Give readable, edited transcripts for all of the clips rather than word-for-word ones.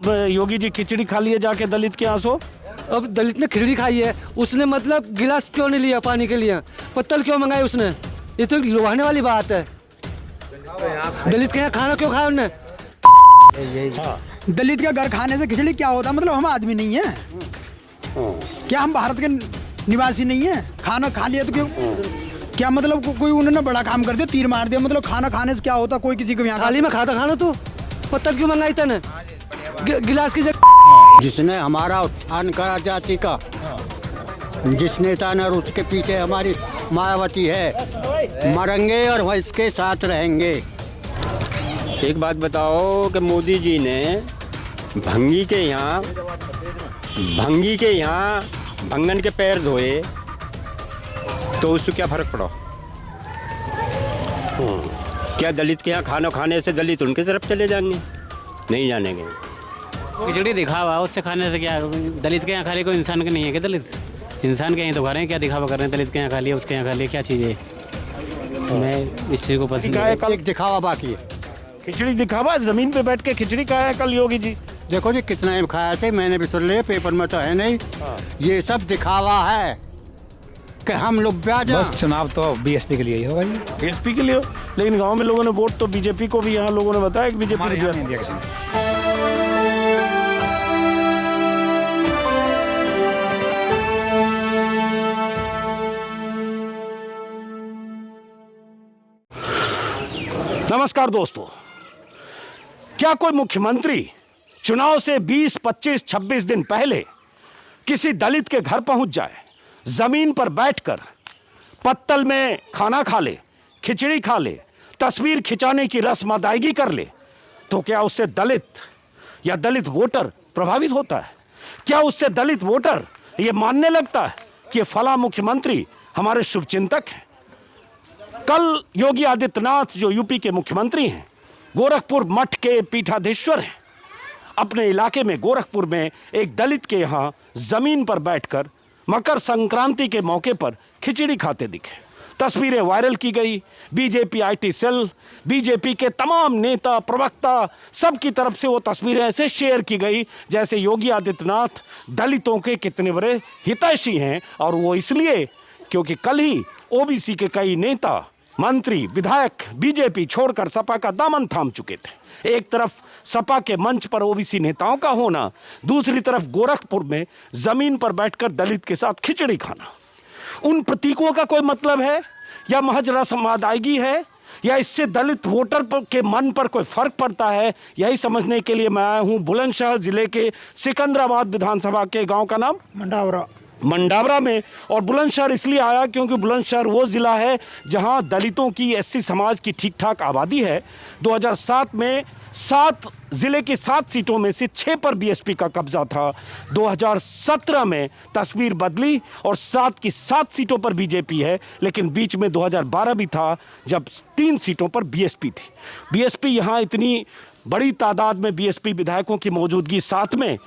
योगी जी खिचड़ी खा लिए जाके दलित के यहाँ सो। अब दलित ने खिचड़ी खाई है, उसने मतलब गिलास क्यों नहीं लिया पानी के लिए, पत्तल क्यों मंगाए उसने? ये तो लुभाने वाली बात है। दलित के यहाँ खाना क्यों खाया उन्होंने? दलित का घर खाने से खिचड़ी क्या होता? मतलब हम आदमी नहीं है क्या? हम भारत के निवासी नहीं है? खाना खा लिया तो क्यों? क्या मतलब कोई उन्होंने बड़ा काम कर दिया, तीर मार दिया? मतलब खाना खाने से क्या होता? कोई किसी को यहाँ थाली में खाता खाना, तो पत्तल क्यों मंगाई तने गिलास की जगह? जिसने हमारा उत्थान करा जाति का, जिस नेता ने, और उसके पीछे हमारी मायावती है, मरेंगे और वह इसके साथ रहेंगे। एक बात बताओ कि मोदी जी ने भंगी के यहाँ भंगन के पैर धोए तो उससे क्या फर्क पड़ा? क्या दलित के यहाँ खाना खाने से दलित उनकी तरफ चले जाएंगे? नहीं जानेंगे। खिचड़ी दिखावा, उससे खाने से क्या? दलित के यहाँ खा रहे, कोई इंसान के नहीं है क्या? दलित इंसान के यहाँ तो खा रहे हैं, क्या दिखावा कर रहे हैं? दलित के यहाँ खा लिया, उसके यहाँ खा लिया, क्या चीज़ है? मैं इस चीज़ को पसंद नहीं। कल एक दिखावा बाकी है। खिचड़ी दिखावा, जमीन पे बैठ के खिचड़ी खाया कल योगी जी। देखो जी कितना ही खाया थे, मैंने भी सुन लिया, पेपर में तो है नहीं। ये सब दिखावा है कि हम लोग बस चुनाव तो बीएसपी के लिए ही होगा। बीएसपी के लिए हो, लेकिन गांव में लोगों ने वोट तो बीजेपी को भी यहाँ लोगों ने बताया कि बीजेपी नहीं दिया किसी ने। नमस्कार दोस्तों, क्या कोई मुख्यमंत्री चुनाव से 20, 25, 26 दिन पहले किसी दलित के घर पहुंच जाए, जमीन पर बैठकर पत्तल में खाना खा ले, खिचड़ी खा ले, तस्वीर खिंचाने की रस्म अदायगी कर ले, तो क्या उससे दलित या दलित वोटर प्रभावित होता है? क्या उससे दलित वोटर ये मानने लगता है कि फला मुख्यमंत्री हमारे शुभचिंतक हैं? कल योगी आदित्यनाथ जो यूपी के मुख्यमंत्री हैं, गोरखपुर मठ के पीठाधीश्वर हैं, अपने इलाके में गोरखपुर में एक दलित के यहाँ जमीन पर बैठकर मकर संक्रांति के मौके पर खिचड़ी खाते दिखे। तस्वीरें वायरल की गई। बीजेपी आईटी सेल, बीजेपी के तमाम नेता, प्रवक्ता, सब की तरफ से वो तस्वीरें ऐसे शेयर की गई जैसे योगी आदित्यनाथ दलितों के कितने बड़े हितैषी हैं, और वो इसलिए क्योंकि कल ही ओबीसी के कई नेता, मंत्री, विधायक बीजेपी छोड़कर सपा का दामन थाम चुके थे। एक तरफ सपा के मंच पर ओबीसी नेताओं का होना, दूसरी तरफ गोरखपुर में जमीन पर बैठकर दलित के साथ खिचड़ी खाना। उन प्रतीकों का कोई मतलब है या महज रस्म अदायगी है, या इससे दलित वोटर के मन पर कोई फर्क पड़ता है? यही समझने के लिए मैं आया हूं बुलंदशहर जिले के सिकंदराबाद विधानसभा के गांव का नाम मंडावरा में। और बुलंदशहर इसलिए आया क्योंकि बुलंदशहर वो ज़िला है जहां दलितों की, एससी समाज की ठीक ठाक आबादी है। 2007 में 7 ज़िले की 7 सीटों में से 6 पर बीएसपी का कब्जा था। 2017 में तस्वीर बदली और 7 की 7 सीटों पर बीजेपी है, लेकिन बीच में 2012 भी था जब 3 सीटों पर बीएसपी थी। बीएसपी यहाँ इतनी बड़ी तादाद में बीएसपी विधायकों की मौजूदगी, 7 में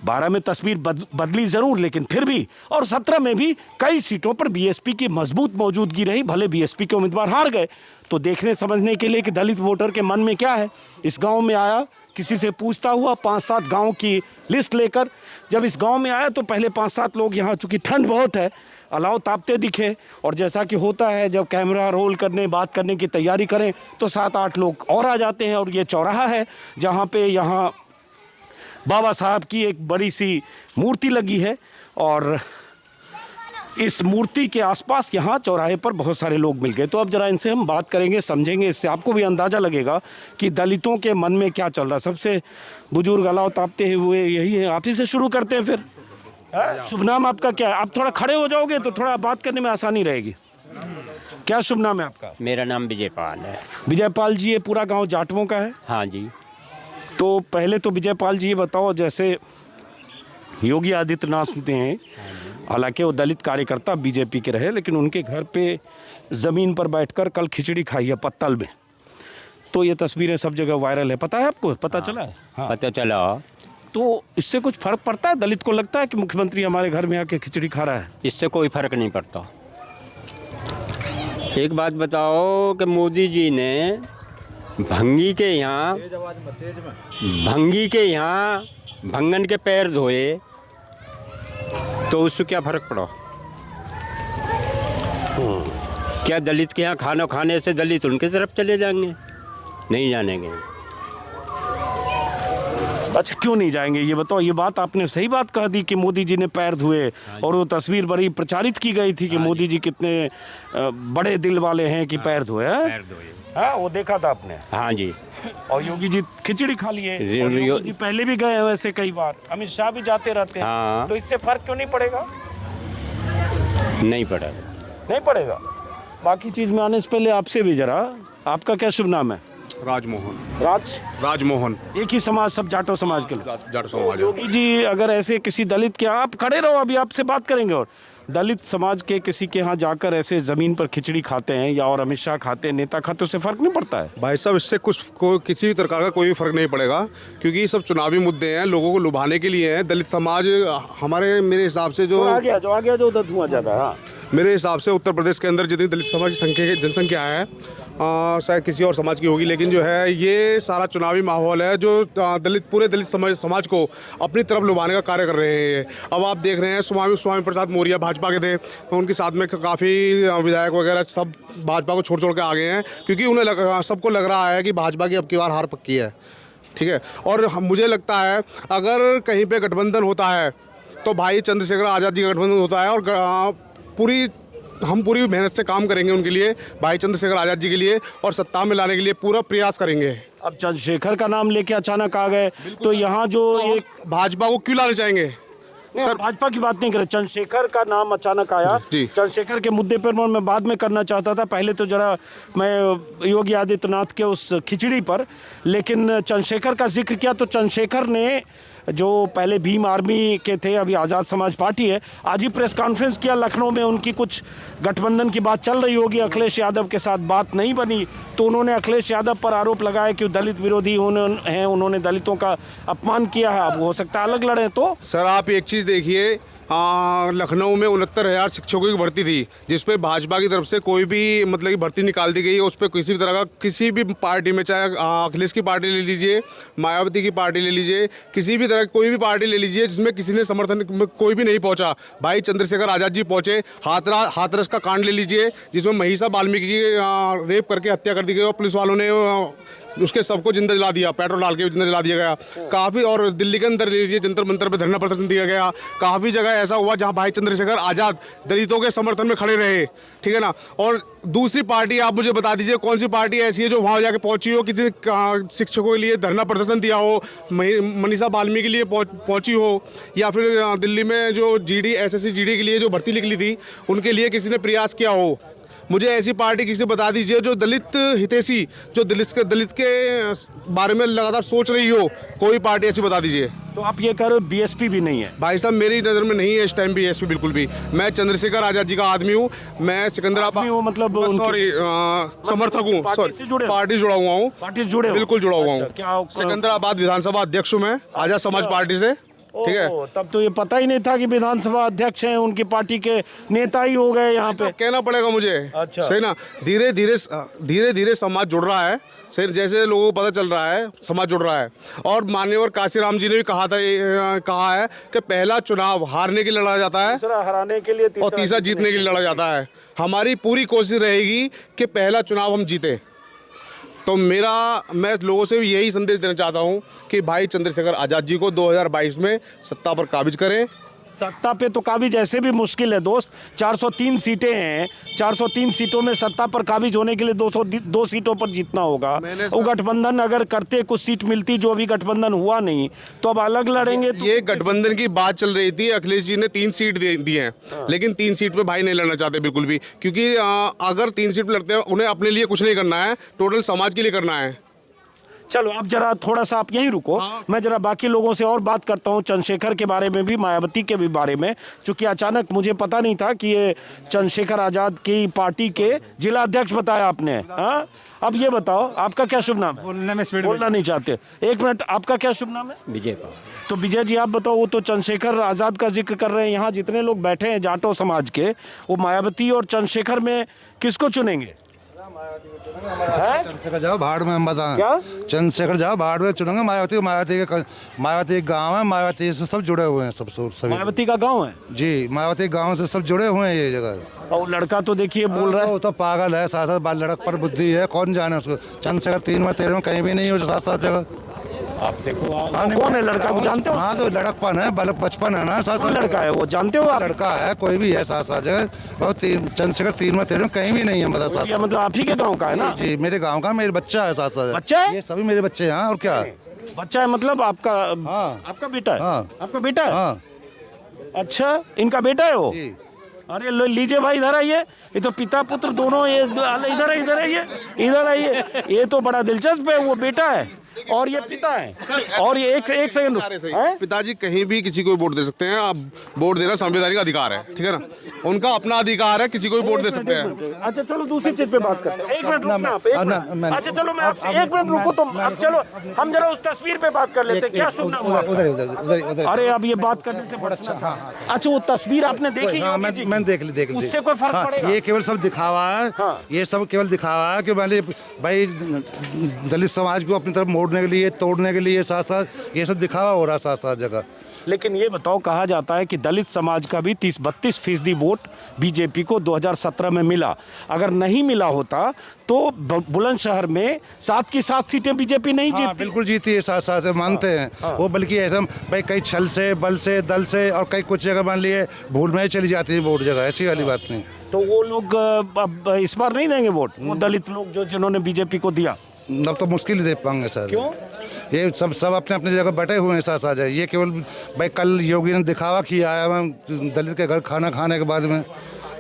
12 में तस्वीर बदली ज़रूर, लेकिन फिर भी, और 17 में भी कई सीटों पर बीएसपी की मजबूत मौजूदगी रही, भले बीएसपी के उम्मीदवार हार गए। तो देखने समझने के लिए कि दलित वोटर के मन में क्या है, इस गांव में आया, किसी से पूछता हुआ 5-7 गांव की लिस्ट लेकर। जब इस गांव में आया तो पहले 5-7 लोग यहाँ, चूँकि ठंड बहुत है, अलाव तापते दिखे, और जैसा कि होता है जब कैमरा रोल करने, बात करने की तैयारी करें तो 7-8 लोग और आ जाते हैं। और ये चौराहा है जहाँ पे यहाँ बाबा साहब की एक बड़ी सी मूर्ति लगी है, और इस मूर्ति के आसपास यहाँ चौराहे पर बहुत सारे लोग मिल गए। तो अब जरा इनसे हम बात करेंगे, समझेंगे, इससे आपको भी अंदाज़ा लगेगा कि दलितों के मन में क्या चल रहा है। सबसे बुजुर्ग अलाव तापते हुए यही है, आप ही से शुरू करते हैं फिर। शुभ नाम आपका क्या है? आप थोड़ा खड़े हो जाओगे तो थोड़ा बात करने में आसानी रहेगी। क्या शुभ नाम है आपका? मेरा नाम विजयपाल है। विजयपाल जी, ये पूरा गाँव जाटवों का है? हाँ जी। तो पहले तो विजयपाल जी ये बताओ, जैसे योगी आदित्यनाथ ने, हालांकि वो दलित कार्यकर्ता बीजेपी के रहे, लेकिन उनके घर पे ज़मीन पर बैठकर कल खिचड़ी खाई है पत्तल में, तो ये तस्वीरें सब जगह वायरल है। पता है आपको? पता चला है? हाँ। पता चला। तो इससे कुछ फ़र्क पड़ता है? दलित को लगता है कि मुख्यमंत्री हमारे घर में आके खिचड़ी खा रहा है? इससे कोई फ़र्क नहीं पड़ता। एक बात बताओ कि मोदी जी ने भंगी के यहाँ भंगन के पैर धोए तो उससे क्या फर्क पड़ा? क्या दलित के यहाँ खाना खाने से दलित उनके तरफ चले जाएंगे? नहीं जानेंगे। अच्छा, क्यों नहीं जाएंगे ये बताओ। ये बात आपने सही बात कह दी कि मोदी जी ने पैर धुए, और वो तस्वीर बड़ी प्रचारित की गई थी कि मोदी जी कितने बड़े दिल वाले हैं कि पैर धोए। पैर धोए, हाँ, वो देखा था आपने। हाँ जी। और योगी जी खिचड़ी खा लिए। और यो- योगी जी पहले भी गए हैं वैसे कई बार, अमित शाह भी जाते रहते हैं। हाँ। तो इससे फर्क क्यों नहीं पड़ेगा? नहीं पड़ा। नहीं पड़ेगा। बाकी चीज में आने से पहले आपसे भी जरा, आपका क्या शुभ नाम है? राजमोहन। राजमोहन। एक ही समाज, सब जाटो समाज के लोग। जाट समाज। योगी जी अगर ऐसे किसी दलित के, आप खड़े रहो, अभी आपसे बात करेंगे, और दलित समाज के किसी के यहाँ जाकर ऐसे जमीन पर खिचड़ी खाते हैं या और अमित शाह खाते हैं, नेता खाते, उससे फर्क नहीं पड़ता है? भाई साहब, इससे किसी भी प्रकार का कोई भी फर्क नहीं पड़ेगा, क्योंकि ये सब चुनावी मुद्दे हैं, लोगों को लुभाने के लिए हैं। दलित समाज मेरे हिसाब से जो आ गया जो उधर धुआं ज्यादा है। हाँ। मेरे हिसाब से उत्तर प्रदेश के अंदर जितनी दलित समाज की जनसंख्या है, शायद किसी और समाज की होगी, लेकिन जो है ये सारा चुनावी माहौल है जो पूरे दलित समाज को अपनी तरफ लुभाने का कार्य कर रहे हैं। अब आप देख रहे हैं स्वामी प्रसाद मौर्य भाजपा के थे, उनके साथ में काफ़ी विधायक वगैरह सब भाजपा को छोड़ के आ गए हैं, क्योंकि उन्हें सबको लग रहा है कि भाजपा की अब की बार हार पक्की है। ठीक है, और मुझे लगता है अगर कहीं पर गठबंधन होता है तो भाई चंद्रशेखर आज़ाद जी का गठबंधन होता है, और हम पूरी मेहनत से काम करेंगे उनके लिए, भाई चंद्रशेखर आज़ाद जी के लिए, और सत्ता में लाने के लिए पूरा प्रयास करेंगे। अब चंद्रशेखर का नाम लेके अचानक आ गए, तो यहाँ जो एक भाजपा को क्यों लाना चाहेंगे? सर, भाजपा की बात नहीं करे, चंद्रशेखर का नाम अचानक आया। जी। चंद्रशेखर के मुद्दे पर मैं बाद में करना चाहता था, पहले तो जरा मैं योगी आदित्यनाथ के उस खिचड़ी पर, लेकिन चंद्रशेखर का जिक्र किया तो चंद्रशेखर ने जो पहले भीम आर्मी के थे, अभी आज़ाद समाज पार्टी है, आज ही प्रेस कॉन्फ्रेंस किया लखनऊ में। उनकी कुछ गठबंधन की बात चल रही होगी, अखिलेश यादव के साथ बात नहीं बनी, तो उन्होंने अखिलेश यादव पर आरोप लगाया कि दलित विरोधी हैं, उन्होंने दलितों का अपमान किया है। अब हो सकता है अलग लड़े। तो सर, आप एक चीज़ देखिए, लखनऊ में 69,000 शिक्षकों की भर्ती थी, जिस पे भाजपा की तरफ से कोई भी मतलब की भर्ती निकाल दी गई, उस पर किसी भी तरह का किसी भी पार्टी में, चाहे अखिलेश की पार्टी ले लीजिए, मायावती की पार्टी ले लीजिए, किसी भी तरह कोई भी पार्टी ले लीजिए, जिसमें किसी ने समर्थन में कोई भी नहीं पहुंचा। भाई चंद्रशेखर आज़ाद जी पहुंचे। हाथरस का कांड ले लीजिए, जिसमें महिषा वाल्मीकि की रेप करके हत्या कर दी गई और पुलिस वालों ने उसके सबको जिंदा जला दिया, पेट्रोल डाल के जिंदा जला दिया गया। काफ़ी, और दिल्ली के अंदर ले लीजिए, जंतर मंतर पे धरना प्रदर्शन दिया गया। काफ़ी जगह ऐसा हुआ जहां भाई चंद्रशेखर आज़ाद दलितों के समर्थन में खड़े रहे। ठीक है ना। और दूसरी पार्टी, आप मुझे बता दीजिए कौन सी पार्टी ऐसी है जो वहां जाके पहुंची हो, किसी शिक्षकों के लिए धरना प्रदर्शन दिया हो, मनीषा वाल्मीकि के लिए पहुंची हो, या फिर दिल्ली में जो SSC GD के लिए जो भर्ती निकली थी उनके लिए किसी ने प्रयास किया हो। मुझे ऐसी पार्टी किसी बता दीजिए जो दलित हितैषी, जो दलित के बारे में लगातार सोच रही हो, कोई पार्टी ऐसी बता दीजिए। तो आप ये कह रहे हो BSP भी नहीं है? भाई साहब, मेरी नज़र में नहीं है इस टाइम BSP बिल्कुल भी। मैं चंद्रशेखर आज़ाद जी का आदमी हूँ, मैं सिकंदराबाद, मतलब सॉरी, समर्थक हूँ, सॉरी, पार्टी जुड़ा हुआ हूँ, पार्टी जुड़े, बिल्कुल जुड़ा हुआ अच्छा, हूँ। सिकंदराबाद विधानसभा अध्यक्ष हूँ मैं, आज़ाद समाज पार्टी से। ठीक है, तब तो ये पता ही नहीं था कि विधानसभा अध्यक्ष हैं, उनकी पार्टी के नेता ही हो गए यहाँ पे। कहना पड़ेगा मुझे। अच्छा। सही ना। धीरे धीरे समाज जुड़ रहा है, सही, जैसे लोगों को पता चल रहा है समाज जुड़ रहा है। और मान्यवर काशीराम जी ने भी कहा है कि पहला चुनाव हारने के लिए लड़ा जाता है, दूसरा हराने के लिए, और तीसरा जीतने के लिए लड़ा जाता है। हमारी पूरी कोशिश रहेगी कि पहला चुनाव हम जीते। तो मैं लोगों से भी यही संदेश देना चाहता हूं कि भाई चंद्रशेखर आज़ाद जी को 2022 में सत्ता पर काबिज करें। सत्ता पे तो काबिज ऐसे भी मुश्किल है दोस्त। 403 सीटें हैं, 403 सीटों में सत्ता पर काबिज होने के लिए 202 सीटों पर जीतना होगा। वो गठबंधन अगर करते, कुछ सीट मिलती, जो अभी गठबंधन हुआ नहीं, तो अब अलग लड़ेंगे। तो ये गठबंधन की बात चल रही थी। अखिलेश जी ने 3 सीट दी हैं, लेकिन 3 सीट पे भाई नहीं लड़ना चाहते बिल्कुल भी, क्योंकि अगर 3 सीट पे लड़ते हैं, उन्हें अपने लिए कुछ नहीं करना है, टोटल समाज के लिए करना है। चलो अब जरा थोड़ा सा आप यहीं रुको। मैं जरा बाकी लोगों से और बात करता हूँ, चंद्रशेखर के बारे में भी, मायावती के भी बारे में, क्योंकि अचानक मुझे पता नहीं था कि ये चंद्रशेखर आज़ाद की पार्टी के जिला अध्यक्ष बताया आपने। हाँ, अब ये बताओ आपका क्या शुभ नाम है? बोलना नहीं चाहते, 1 मिनट। आपका क्या शुभ नाम है? विजय। तो विजय जी आप बताओ, वो तो चंद्रशेखर आज़ाद का जिक्र कर रहे हैं, यहाँ जितने लोग बैठे हैं जाटो समाज के, वो मायावती और चंद्रशेखर में किसको चुनेंगे? चंद्रशेखर जाओ भाड़ में, हम बताएं क्या? चंद्रशेखर जाओ भाड़ में चुनेंगे मायावती। मायावती एक गाँव है, मायावती से सब जुड़े हुए हैं, सब सभी। मायावती का गांव है जी, मायावती गाँव से सब जुड़े हुए हैं ये जगह। और लड़का तो देखिए बोल रहा है। वो तो पागल है, साथ साथ लड़क पर बुद्धि है, कौन जाने उसको। चंद्रशेखर 3 में 13 में कहीं भी नहीं हो, साथ साथ जगह। आप देखो कौन है लड़का को जानते हो? हाँ तो लड़कपन है, बचपन है ना, साथ कौन साथ लड़का है वो जानते हो आप? लड़का है, कोई भी है साथ साथ जगह। बहुत चंद्रशेखर 3 में 13 में कहीं भी नहीं है, मतलब साथ। ये मतलब आप ही के गांव का है ना? जी, मेरे गांव का, मेरे बच्चा है साथ साथ। बच्चा है? ये सभी मेरे बच्चे हैं, और क्या है। बच्चा है मतलब आपका? हाँ। आपका बेटा है? हाँ। आपका बेटा है? हाँ अच्छा, इनका बेटा है वो? जी। अरे लीजिए भाई, इधर आइए। ये तो पिता पुत्र दोनों, ये इधर आइए, इधर आइए। ये तो बड़ा दिलचस्प है, वो बेटा है और ये पिता है। और ये एक सेकंड, पिताजी कहीं भी किसी को वोट दे सकते हैं। आप वोट देना संवैधानिक अधिकार है, ठीक है ना, उनका अपना अधिकार है, किसी को भी वोट दे सकते हैं। अच्छा चलो दूसरी चीज पे बात करते हैं। एक मिनट रुकना आप, एक मिनट। अच्छा चलो मैं आपसे एक मिनट रुको, तो अब चलो हम जरा उस तस्वीर पे बात कर लेते हैं। क्या शुभ नाम हुआ? उधर। अरे अब ये बात करने से बड़ा अच्छा। अच्छा वो तस्वीर आपने देखी? हाँ, मैंने देख ली। उससे कोई फर्क पड़ेगा? ये केवल सब दिखावा है। हाँ। ये सब केवल दिखावा है कि मैंने भाई दलित समाज को अपनी तरफ मोड़ने के लिए, तोड़ने के लिए, साथ साथ ये सब दिखावा हो रहा है साथ साथ जगह। लेकिन ये बताओ, कहा जाता है कि दलित समाज का भी 30-32% वोट बीजेपी को 2017 में मिला। अगर नहीं मिला होता तो बुलंदशहर में 7 की 7 सीटें बीजेपी नहीं जीती। बिल्कुल जीती है, साथ साथ मानते हैं वो। बल्कि ऐसा भाई कई छल से, बल से, दल से, और कई कुछ जगह मान लिए भूल में चली जाती है वोट जगह, ऐसी वाली बात नहीं। तो वो लोग अब इस बार नहीं देंगे वोट, वो दलित लोग जो जिन्होंने बीजेपी को दिया? अब तो मुश्किल ही दे पाएंगे सर। क्यों? ये सब अपने अपने जगह बैठे हुए हैं साथ साथ। ये केवल भाई कल योगी ने दिखावा किया है दलित के घर खाना खाने के बाद में,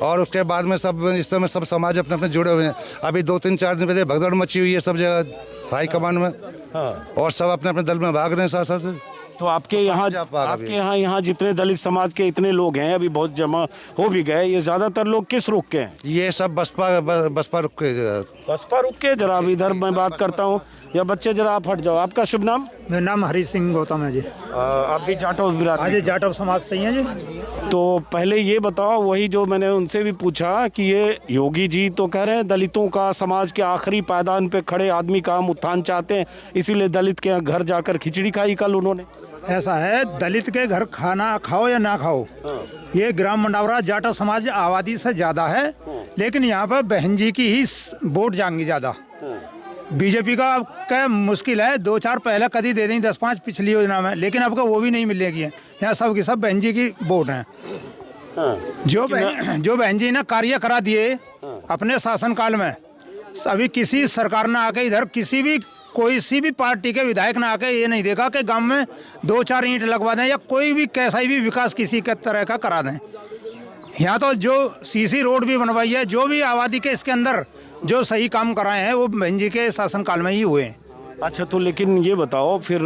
और उसके बाद में सब इस समय सब समाज अपने अपने जुड़े हुए हैं। अभी 2-3-4 दिन पहले भगदड़ मची हुई है सब जगह हाई कमान में। हाँ। और सब अपने अपने दल में भाग रहे हैं साथ साथ से। तो आपके यहाँ जितने दलित समाज के इतने लोग हैं, अभी बहुत जमा हो भी गए, ये ज्यादातर लोग किस रुख के हैं? ये सब बसपा रुख के। बसपा रुख के। जरा अब इधर मैं बात करता हूँ, या बच्चे जरा आप हट जाओ। आपका शुभ नाम? मेरा नाम हरी सिंह गौतम है जी। आप भी जाटव विराट? हाँ जी, जाटव समाज से ही हैं जी। तो पहले ये बताओ, वही जो मैंने उनसे भी पूछा कि ये योगी जी तो कह रहे हैं दलितों का, समाज के आखिरी पायदान पे खड़े आदमी का हम उत्थान चाहते हैं, इसीलिए दलित के घर जाकर खिचड़ी खाई कल उन्होंने। ऐसा है, दलित के घर खाना खाओ या ना खाओ, ये ग्राम मंडावरा जाटव समाज आबादी से ज़्यादा है, लेकिन यहाँ पर बहन जी की ही वोट जाएंगी ज़्यादा। बीजेपी का क्या मुश्किल है, 2-4 पहले कदी दे दें, 10-5 पिछली योजना में, लेकिन अब वो भी नहीं मिलेगी। यहाँ सब की सब बहन जी की वोट हैं। जो बहन जी ने कार्य करा दिए अपने शासनकाल में, अभी किसी सरकार ने आके इधर किसी भी कोई सी भी पार्टी के विधायक ने आके ये नहीं देखा कि गांव में 2-4 ईंट लगवा दें या कोई भी कैसा भी विकास किसी के तरह का करा दें। यहाँ तो जो सीसी रोड भी बनवाई है, जो भी आबादी के इसके अंदर जो सही काम कराए हैं, वो बहन जी के शासनकाल में ही हुए हैं। अच्छा, तो लेकिन ये बताओ फिर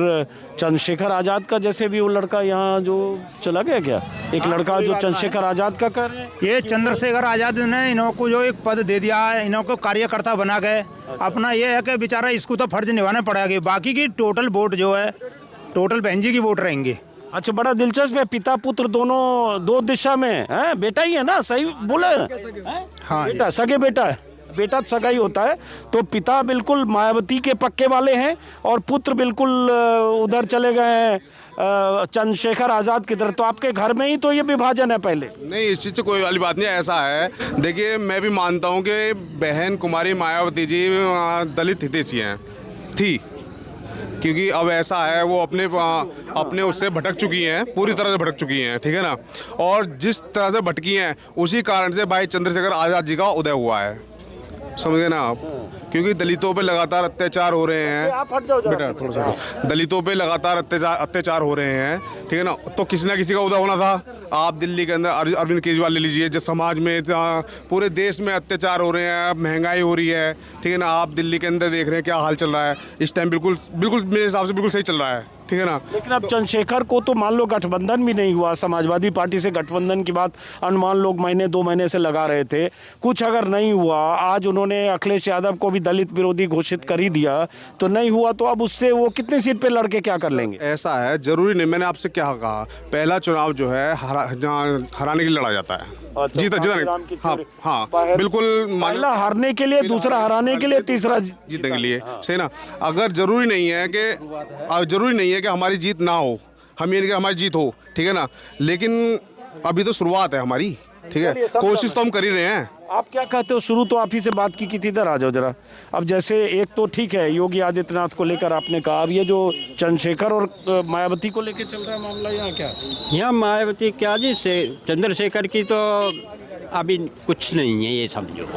चंद्रशेखर आज़ाद का जैसे भी वो लड़का यहाँ जो चला गया क्या, एक लड़का जो चंद्रशेखर आज़ाद का कर रहे हैं? ये चंद्रशेखर आज़ाद ने इनको जो एक पद दे दिया है, इनको कार्यकर्ता बना गए। अपना ये है कि बेचारा इसको तो फर्ज निभाना पड़ेगा, बाकी की टोटल वोट जो है टोटल बहन जी की वोट रहेंगी। अच्छा, बड़ा दिलचस्प है, पिता पुत्र दोनों 2 दिशा में है। बेटा ही है ना, सही बोला है? हाँ, बेटा सगे बेटा है, बेटा सगा ही होता है। तो पिता बिल्कुल मायावती के पक्के वाले हैं और पुत्र बिल्कुल उधर चले गए हैं चंद्रशेखर आज़ाद की तरफ। तो आपके घर में ही तो ये विभाजन है पहले? नहीं, इस चीज़ से कोई वाली बात नहीं है। ऐसा है, देखिए मैं भी मानता हूँ कि बहन कुमारी मायावती जी दलित हितैषी हैं थी, क्योंकि अब ऐसा है वो अपने उससे भटक चुकी हैं, पूरी तरह से भटक चुकी हैं, ठीक है ना। और जिस तरह से भटकी हैं उसी कारण से भाई चंद्रशेखर आज़ाद जी का उदय हुआ है, समझे ना आप। क्योंकि दलितों पे लगातार अत्याचार हो रहे हैं, बेटा थोड़ा सा, दलितों पे लगातार अत्याचार हो रहे हैं, ठीक है ना। तो किसी ना किसी का उदय होना था। आप दिल्ली के अंदर अरविंद केजरीवाल ले लीजिए, जो समाज में पूरे देश में अत्याचार हो रहे हैं, महंगाई हो रही है, ठीक है ना। आप दिल्ली के अंदर देख रहे हैं क्या हाल चल रहा है इस टाइम, बिल्कुल मेरे हिसाब से बिल्कुल सही चल रहा है, ठीक ठीक है ना। लेकिन अब चंद्रशेखर को तो मान लो गठबंधन भी नहीं हुआ, समाजवादी पार्टी से गठबंधन की बात अनुमान लोग महीने 2 महीने से लगा रहे थे, कुछ अगर नहीं हुआ, आज उन्होंने अखिलेश यादव को भी दलित विरोधी घोषित कर ही दिया, तो नहीं हुआ तो अब उससे वो कितनी सीट पे लड़के क्या कर लेंगे? ऐसा है, जरूरी नहीं, मैंने आपसे क्या कहा, पहला चुनाव जो है हराने के लिए लड़ा जाता है, जीता नहीं। हाँ हाँ बिल्कुल, पहला हारने के लिए, दूसरा हराने के लिए, तीसरा जीतने के लिए, सही ना। अगर जरूरी नहीं है कि हमारी जीत ना हो, हम ये नहीं कि हमारी जीत हो, ठीक है ना, लेकिन अभी तो शुरुआत है हमारी, ठीक है, कोशिश तो हम कर ही रहे हैं। आप क्या कहते हो? शुरू तो आप ही से बात की थी, इधर आ जाओ जरा। अब जैसे एक तो ठीक है योगी आदित्यनाथ को लेकर आपने कहा, अब ये जो चंद्रशेखर और मायावती को लेकर चल रहा है मामला, यहाँ क्या? यहाँ मायावती क्या जी, चंद्रशेखर की तो अभी कुछ नहीं है, ये समझो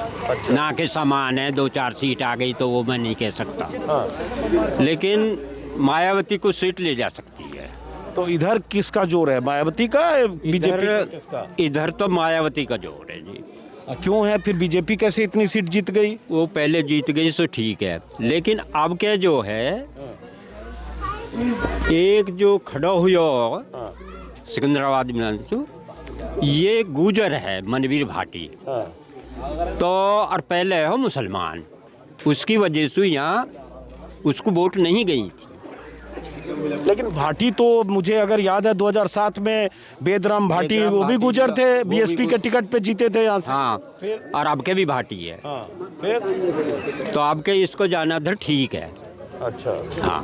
ना के समान है। 2-4 सीट आ गई तो वो मैं नहीं कह सकता, लेकिन मायावती को सीट ले जा सकती है। तो इधर किसका जोर है, मायावती का, बीजेपी का, किसका? इधर तो मायावती का जोर है जी। क्यों है? फिर बीजेपी कैसे इतनी सीट जीत गई? वो पहले जीत गई तो ठीक है, लेकिन अब क्या जो है, एक जो खड़ा हुआ सिकंदराबाद में, ये गुजर है मनवीर भाटी, तो और पहले है मुसलमान, उसकी वजह से यहाँ उसको वोट नहीं गई थी। लेकिन भाटी तो मुझे अगर याद है 2007 में बेदराम भाटी, वो भी गुजर थे, बीएसपी के टिकट पे जीते थे यहाँ से। हाँ, और अब के भी भाटी है। फिर तो अब के इसको जाना था, ठीक है। अच्छा हाँ,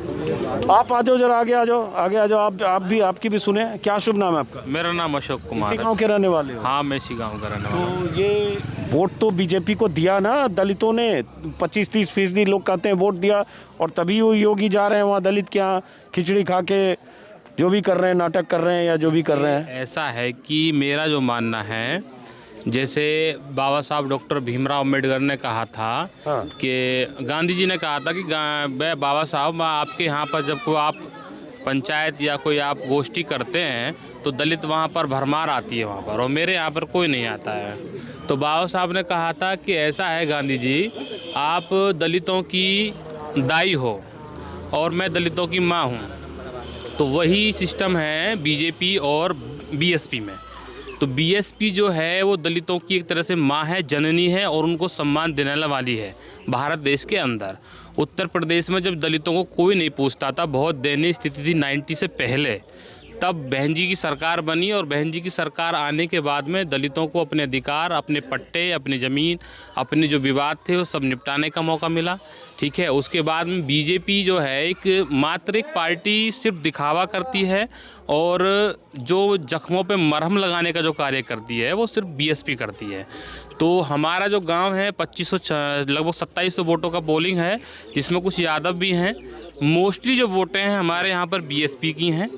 आप आ जाओ जरा, आगे आ जाओ, आगे आ जाओ। आप भी, आपकी भी सुने। क्या शुभ नाम है आपका? मेरा नाम अशोक कुमार इसी गांव के रहने वाले हो? हाँ, मैं इसी गांव का रहने वाला हूँ। तो ये वोट तो बीजेपी को दिया ना दलितों ने, 25-30% लोग कहते हैं वोट दिया, और तभी वो योगी जा रहे हैं वहाँ दलित के यहाँ खिचड़ी खा के जो भी कर रहे हैं, नाटक कर रहे हैं या जो भी कर रहे हैं। ऐसा है कि मेरा जो मानना है, जैसे बाबा साहब डॉक्टर भीमराव अम्बेडकर ने कहा था कि गांधी जी ने कहा था कि बाबा साहब आपके यहाँ पर जब कोई आप पंचायत या कोई आप गोष्ठी करते हैं तो दलित वहाँ पर भरमार आती है वहाँ पर, और मेरे यहाँ पर कोई नहीं आता है। तो बाबा साहब ने कहा था कि ऐसा है गांधी जी, आप दलितों की दाई हो और मैं दलितों की माँ हूँ, तो वही सिस्टम है बीजेपी और बीएसपी में। तो बीएसपी जो है वो दलितों की एक तरह से माँ है, जननी है, और उनको सम्मान देने वाली है भारत देश के अंदर। उत्तर प्रदेश में जब दलितों को कोई नहीं पूछता था, बहुत दयनीय स्थिति थी 90 से पहले, तब बहन जी की सरकार बनी, और बहन जी की सरकार आने के बाद में दलितों को अपने अधिकार, अपने पट्टे, अपनी ज़मीन, अपने जो विवाद थे वो सब निपटाने का मौका मिला, ठीक है। उसके बाद में बीजेपी जो है एक मात्र एक पार्टी सिर्फ दिखावा करती है, और जो जख्मों पे मरहम लगाने का जो कार्य करती है वो सिर्फ बीएसपी करती है। तो हमारा जो गांव है 2500 लगभग 2700 वोटों का पोलिंग है, जिसमें कुछ यादव भी हैं। मोस्टली जो वोटें हैं हमारे यहाँ पर बीएसपी की हैं,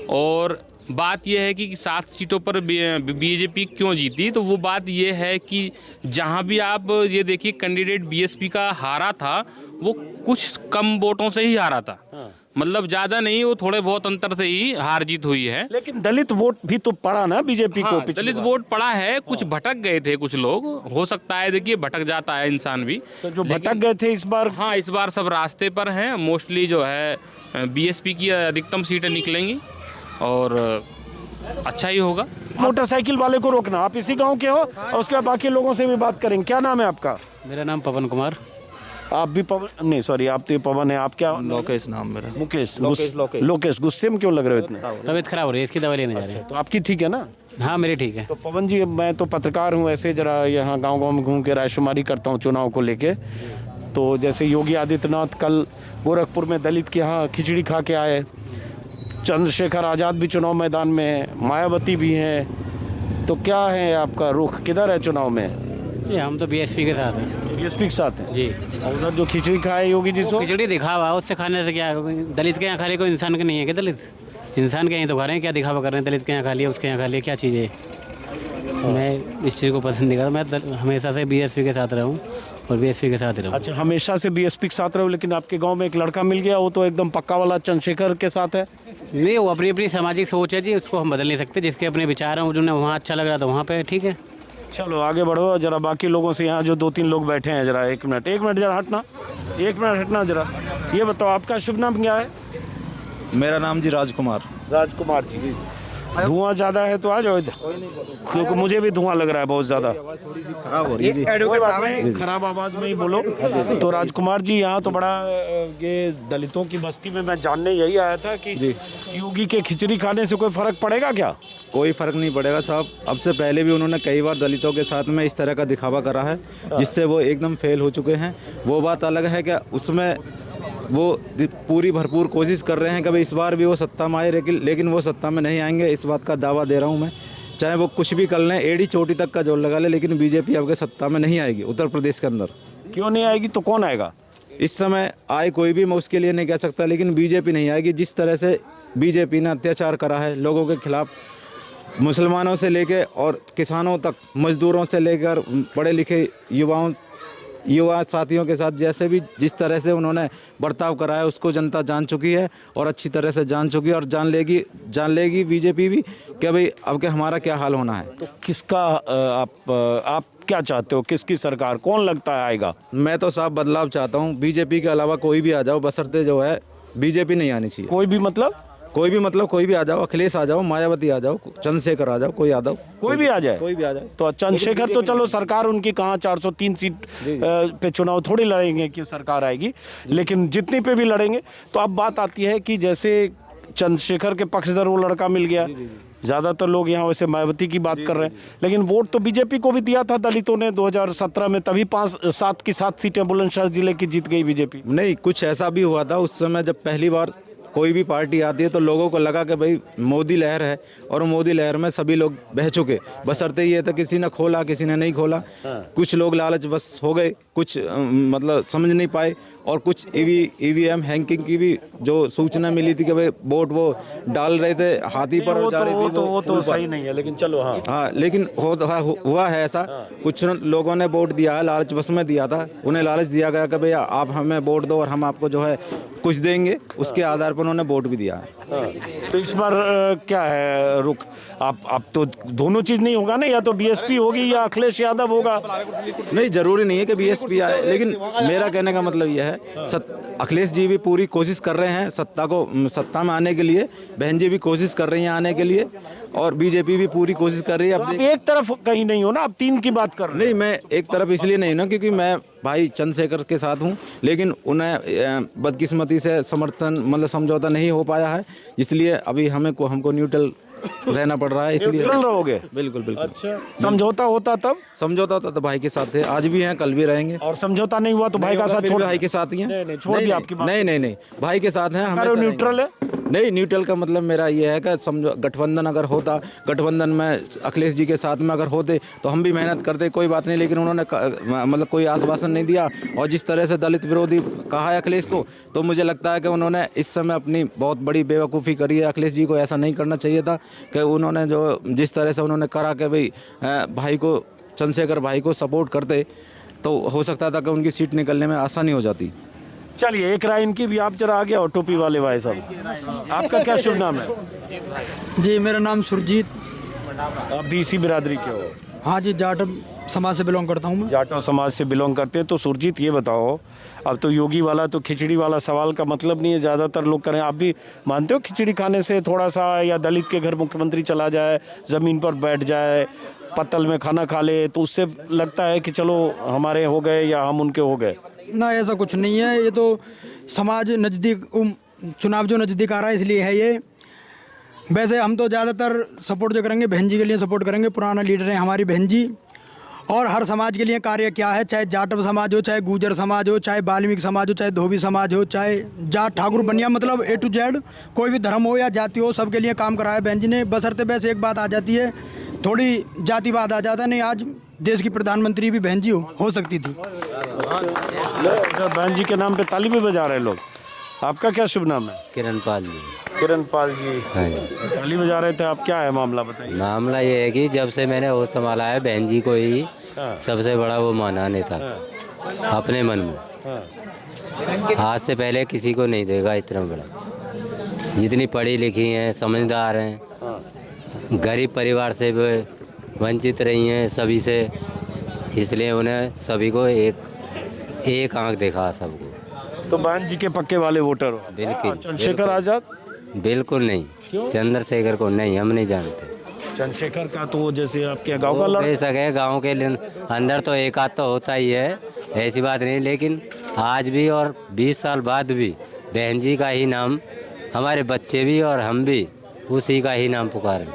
और बात यह है कि 7 सीटों पर बीजेपी क्यों जीती, तो वो बात यह है कि जहाँ भी आप ये देखिए कैंडिडेट बीएसपी का हारा था, वो कुछ कम वोटों से ही हारा था, मतलब ज़्यादा नहीं, वो थोड़े बहुत अंतर से ही हार जीत हुई है। लेकिन दलित वोट भी तो पड़ा ना बीजेपी को। दलित वोट पड़ा है, कुछ भटक गए थे कुछ लोग, हो सकता है, देखिए भटक जाता है इंसान भी, तो जो भटक गए थे इस बार, हाँ इस बार सब रास्ते पर हैं। मोस्टली जो है बीएसपी की अधिकतम सीटें निकलेंगी और अच्छा ही होगा। मोटरसाइकिल वाले को रोकना, आप इसी गांव के हो, और उसके बाद बाकी लोगों से भी बात करेंगे। क्या नाम है आपका? मेरा नाम पवन कुमार। आप भी पवन? नहीं सॉरी, आप तो पवन है। आप क्या? लोकेश नाम मेरा। मुकेश? लोकेश। गुस्से में क्यों लग रहे हो इतने? तबीयत खराब हो रही है, इसकी दवा लेने जा रहे हैं। तो आपकी ठीक है ना? हाँ मेरी ठीक है। तो पवन जी, मैं तो पत्रकार हूँ, ऐसे जरा यहाँ गांव-गांव में घूम के रायशुमारी करता हूँ चुनाव को लेके। तो जैसे योगी आदित्यनाथ कल गोरखपुर में दलित के यहाँ खिचड़ी खा के आए, चंद्रशेखर आज़ाद भी चुनाव मैदान में है, मायावती भी हैं, तो क्या है आपका रुख, किधर है चुनाव में? ये हम तो बीएसपी के साथ हैं। बीएसपी के साथ हैं जी। और उधर जो खिचड़ी खाए योगी जी, सो खिचड़ी दिखावा, उससे खाने से क्या, दलित के यहाँ खा रहे, कोई इंसान के नहीं है कि दलित इंसान के यहाँ तो खा रहे हैं, क्या दिखावा कर रहे हैं, दलित के यहाँ खा लिया, उसके यहाँ खा लिया, क्या चीज़ है। मैं इस चीज़ को पसंद नहीं करता, मैं हमेशा से बीएसपी के साथ रहूँ और बीएसपी के साथ रहूँ। अच्छा, हमेशा से बीएसपी के साथ रहो, लेकिन आपके गांव में एक लड़का मिल गया, वो तो एकदम पक्का वाला चंद्रशेखर के साथ है। नहीं, वो अपनी अपनी सामाजिक सोच है जी, उसको हम बदल नहीं सकते। जिसके अपने विचार हैं, उन्हें वहाँ अच्छा लग रहा था वहाँ पे ठीक है। चलो आगे बढ़ो जरा, बाकी लोगों से, यहाँ जो 2-3 लोग बैठे हैं, जरा एक मिनट जरा हटना, 1 मिनट हटना जरा। ये बताओ आपका शुभ नाम क्या है? मेरा नाम जी राजकुमार। राजकुमार जी, धुआं ज्यादा है तो आ जाओ इधर, क्योंकि मुझे भी धुआं लग रहा है बहुत ज्यादा। खराब हो रही है जी। खराब आवाज में ही बोलो। तो राजकुमार जी, यहाँ तो बड़ा ये दलितों की बस्ती में मैं जानने यही आया था कि योगी के खिचड़ी खाने से कोई फर्क पड़ेगा क्या? कोई फर्क नहीं पड़ेगा साहब। अब से पहले भी उन्होंने कई बार दलितों के साथ में इस तरह का दिखावा करा है, जिससे वो एकदम फेल हो चुके हैं। वो बात अलग है कि उसमें वो पूरी भरपूर कोशिश कर रहे हैं कि भाई इस बार भी वो सत्ता में आए, लेकिन वो सत्ता में नहीं आएंगे, इस बात का दावा दे रहा हूँ मैं। चाहे वो कुछ भी कर लें, एड़ी चोटी तक का जोर लगा ले, लेकिन बीजेपी अब के सत्ता में नहीं आएगी उत्तर प्रदेश के अंदर। क्यों नहीं आएगी? तो कौन आएगा? इस समय आए कोई भी, मैं उसके लिए नहीं कह सकता, लेकिन बीजेपी नहीं आएगी। जिस तरह से बीजेपी ने अत्याचार करा है लोगों के खिलाफ, मुसलमानों से लेकर और किसानों तक, मजदूरों से लेकर पढ़े लिखे युवा साथियों के साथ जैसे भी जिस तरह से उन्होंने बर्ताव कराया, उसको जनता जान चुकी है और अच्छी तरह से जान चुकी है, और जान लेगी बीजेपी भी कि भाई अब के हमारा क्या हाल होना है। तो किसका आप क्या चाहते हो? किसकी सरकार कौन लगता है आएगा? मैं तो साफ बदलाव चाहता हूँ। बीजेपी के अलावा कोई भी आ जाओ, बशर्ते जो है बीजेपी नहीं आनी चाहिए। कोई भी मतलब कोई भी आ जाओ, अखिलेश आ जाओ, मायावती आ जाओ, चंद्रशेखर आ जाओ, कोई यादव, कोई भी आ जाए। तो चंद्रशेखर तो चलो सरकार उनकी कहाँ 403 सीट पे चुनाव थोड़ी लड़ेंगे कि सरकार आएगी, लेकिन जितनी पे भी लड़ेंगे। तो अब बात आती है कि जैसे चंद्रशेखर के पक्षधर वो लड़का मिल गया, ज़्यादातर लोग यहाँ वैसे मायावती की बात कर रहे हैं, लेकिन वोट तो बीजेपी को भी दिया था दलितों ने 2017 में, तभी 7 की 7 सीटें बुलंदशहर जिले की जीत गई बीजेपी। नहीं, कुछ ऐसा भी हुआ था उस समय जब पहली बार कोई भी पार्टी आती है तो लोगों को लगा कि भाई मोदी लहर है, और मोदी लहर में सभी लोग बह चुके, बशर्ते ये था किसी ने खोला किसी ने नहीं खोला। कुछ लोग लालच बस हो गए, कुछ मतलब समझ नहीं पाए, और कुछ ईवीएम हैकिंग की भी जो सूचना मिली थी कि भाई वोट वो डाल रहे थे हाथी पर जा रही थी, वो तो सही नहीं है, लेकिन चलो हाँ, लेकिन हुआ है ऐसा। कुछ लोगों ने वोट दिया है, लालच बस में दिया था, उन्हें लालच दिया गया कि भैया आप हमें वोट दो और हम आपको जो है कुछ देंगे, उसके आधार पर उन्होंने वोट भी दिया है। तो इस बार क्या है रुख? आप तो दोनों चीज नहीं होगा ना, या तो बीएसपी होगी या अखिलेश यादव होगा। नहीं, जरूरी नहीं है कि बीएसपी आए, लेकिन मेरा कहने का मतलब यह है अखिलेश जी भी पूरी कोशिश कर रहे हैं सत्ता में आने के लिए, बहन जी भी कोशिश कर रही हैं आने के लिए, और बीजेपी भी पूरी कोशिश कर रही है। आप एक तरफ कहीं नहीं हो ना, आप 3 की बात कर रहे हैं। नहीं, मैं एक तरफ इसलिए नहीं ना क्योंकि मैं भाई चंद्रशेखर के साथ हूँ, लेकिन उन्हें बदकिस्मती से समर्थन मतलब समझौता नहीं हो पाया है, इसलिए अभी हमको न्यूट्रल रहना पड़ रहा है। इसलिए न्यूट्रल रहोगे? बिल्कुल। अच्छा, समझौता होता तो भाई के साथ थे, आज भी हैं, कल भी रहेंगे। और समझौता नहीं हुआ तो भाई का साथ छोड़, भाई के साथ ही हैं। छोड़ दिया आपकी बात? नहीं, भाई के साथ हैं, हमें न्यूट्रल है। नहीं, न्यूट्रल का मतलब मेरा ये है कि समझो गठबंधन अगर होता, गठबंधन में अखिलेश जी के साथ में अगर होते तो हम भी मेहनत करते, कोई बात नहीं, लेकिन उन्होंने मतलब कोई आश्वासन नहीं दिया, और जिस तरह से दलित विरोधी कहा है अखिलेश को, तो मुझे लगता है कि उन्होंने इस समय अपनी बहुत बड़ी बेवकूफ़ी करी है। अखिलेश जी को ऐसा नहीं करना चाहिए था कि उन्होंने जिस तरह से उन्होंने करा कि भाई भाई को, चंद्रशेखर भाई को सपोर्ट करते तो हो सकता था कि उनकी सीट निकलने में आसानी हो जाती। चलिए, एक राय इनकी भी, आप जरा आगे और टोपी वाले भाई साहब, आपका क्या शुभ नाम है? जी, मेरा नाम सुरजीत। आप बीसी बिरादरी के हो? हाँ जी, जाटव समाज से बिलोंग करता हूँ मैं। जाटव समाज से बिलोंग करते हैं। तो सुरजीत ये बताओ, अब तो योगी वाला तो खिचड़ी वाला सवाल का मतलब नहीं है, ज़्यादातर लोग करें, आप भी मानते हो खिचड़ी खाने से थोड़ा सा, या दलित के घर मुख्यमंत्री चला जाए, ज़मीन पर बैठ जाए, पत्तल में खाना खा ले, तो उससे लगता है कि चलो हमारे हो गए या हम उनके हो गए? ना, ऐसा कुछ नहीं है। ये तो समाज नज़दीक, चुनाव जो नज़दीक आ रहा है इसलिए है ये। वैसे हम तो ज़्यादातर सपोर्ट जो करेंगे बहन जी के लिए सपोर्ट करेंगे, पुराना लीडर हैं हमारी बहन जी, और हर समाज के लिए कार्य क्या है, चाहे जाटव समाज हो, चाहे गुर्जर समाज हो, चाहे वाल्मीकि समाज हो, चाहे धोबी समाज हो, चाहे जाट ठाकुर बनिया, मतलब A to Z कोई भी धर्म हो या जाति हो, सबके लिए काम कराया बहन जी ने। बशर्ते वैसे एक बात आ जाती है, थोड़ी जातिवाद आ जाता है, नहीं आज देश की प्रधानमंत्री भी बहन जी हो सकती थी। बहन जी के नाम पे ताली भी बजा रहे लोग। आपका क्या शुभ नाम है? किरणपाल जी। किरणपाल जी, हाँ जी, ताली बजा रहे थे आप, क्या है मामला बताइए? मामला ये है कि जब से मैंने होश संभाला है, बहन जी को ही सबसे बड़ा वो माना नेता अपने मन में। आज से पहले किसी को नहीं देगा इतना बड़ा। जितनी पढ़ी लिखी हैं, समझदार हैं, गरीब परिवार से वंचित रही हैं सभी से, इसलिए उन्हें सभी को एक आंख देखा सबको। तो बहन जी के पक्के वाले वोटर हो? बिल्कुल। चंद्रशेखर आजाद? बिल्कुल नहीं। चंद्रशेखर को नहीं, हम नहीं जानते। चंद्रशेखर का तो जैसे आपके गांव का लड़का बेशक है, गांव के अंदर तो एक आध तो होता ही है, ऐसी बात नहीं, लेकिन आज भी और 20 साल बाद भी बहन जी का ही नाम, हमारे बच्चे भी और हम भी उसी का ही नाम पुकारें।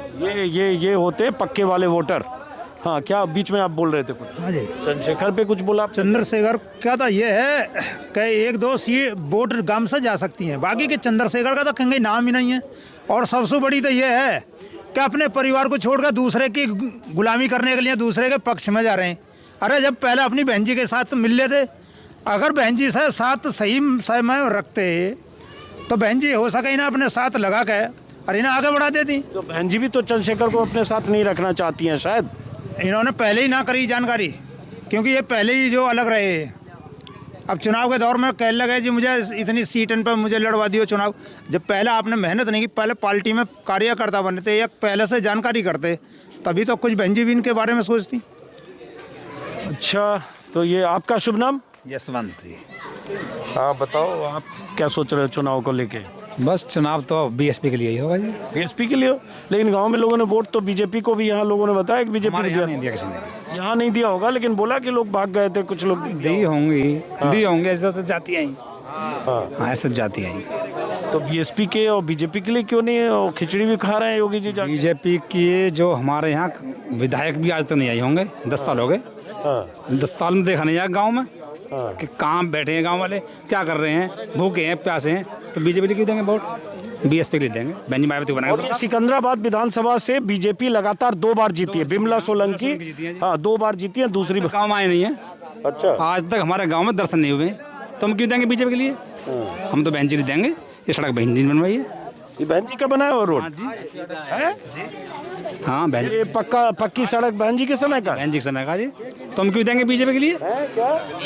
ये होते पक्के वाले वोटर। हाँ, क्या बीच में आप बोल रहे थे कुछ? हाँ जी, चंद्रशेखर पे कुछ बोला? चंद्रशेखर क्या था, ये है कि 1-2 सीट वोट गांव से जा सकती हैं, बाकी के चंद्रशेखर का तो कहीं नाम ही नहीं है। और सबसे बड़ी तो ये है कि अपने परिवार को छोड़कर दूसरे की गुलामी करने के लिए दूसरे के पक्ष में जा रहे हैं। अरे जब पहले अपनी बहन जी के साथ मिल लेते, अगर बहन जी से साथ सही समय रखते तो बहन जी हो सके ना अपने साथ लगा के अरे ना आगे बढ़ा देती। तो बहन जी भी तो चंद्रशेखर को अपने साथ नहीं रखना चाहती हैं शायद। इन्होंने पहले ही ना करी जानकारी, क्योंकि ये पहले ही जो अलग रहे। अब चुनाव के दौर में कह लगे जी मुझे इतनी सीटन पर मुझे लड़वा दियो चुनाव। जब पहले आपने मेहनत नहीं की, पहले पार्टी में कार्यकर्ता बनते या पहले से जानकारी करते, तभी तो कुछ बहन जी भी इनके बारे में सोचती। अच्छा, तो ये आपका शुभ नाम? यशवंत जी। आप बताओ, आप क्या सोच रहे हो चुनाव को लेके? बस चुनाव तो बीएसपी के लिए ही होगा जी। बीएसपी के लिए हो, लेकिन गांव में लोगों ने वोट तो बीजेपी को भी, यहाँ लोगों ने बताया कि बीजेपी हमारे ने यहाँ नहीं दिया किसी ने। यहाँ नहीं दिया होगा, लेकिन बोला कि लोग भाग गए थे, कुछ लोग दी होंगी, दी होंगे, ऐसा तो जाती आई। हाँ, ऐसा जाती आई। तो बीएसपी के और बीजेपी के लिए क्यों नहीं है? और खिचड़ी भी खा रहे हैं योगी जी जाके। बीजेपी की जो हमारे यहाँ विधायक भी आज तक नहीं आई होंगे, 10 साल हो गए। 10 साल में देखा नहीं यार गाँव में कि कहाँ बैठे हैं गांव वाले, क्या कर रहे हैं, भूखे हैं, प्यासे हैं। तो बीजेपी क्यों देंगे वोट? बीएसपी के लिए देंगे। बहन मायावती को बनाएंगे। सिकंदराबाद विधानसभा से बीजेपी लगातार 2 बार जीती है। बिमला सोलंकी 2 बार जीती है, दूसरी गाँव आए नहीं है। अच्छा, आज तक हमारे गाँव में दर्शन नहीं हुए, तो हम क्यों देंगे बीजेपी के लिए? हम तो बहन जी देंगे। ये सड़क बहन जी ने बनवाई है। ये बहन जी का बनाया हुआ रोड है जी। हाँ, बहन जी, पक्की सड़क बहन जी के समय का, बहन जी के समय का जी। तो हम क्यों देंगे बीजेपी के लिए?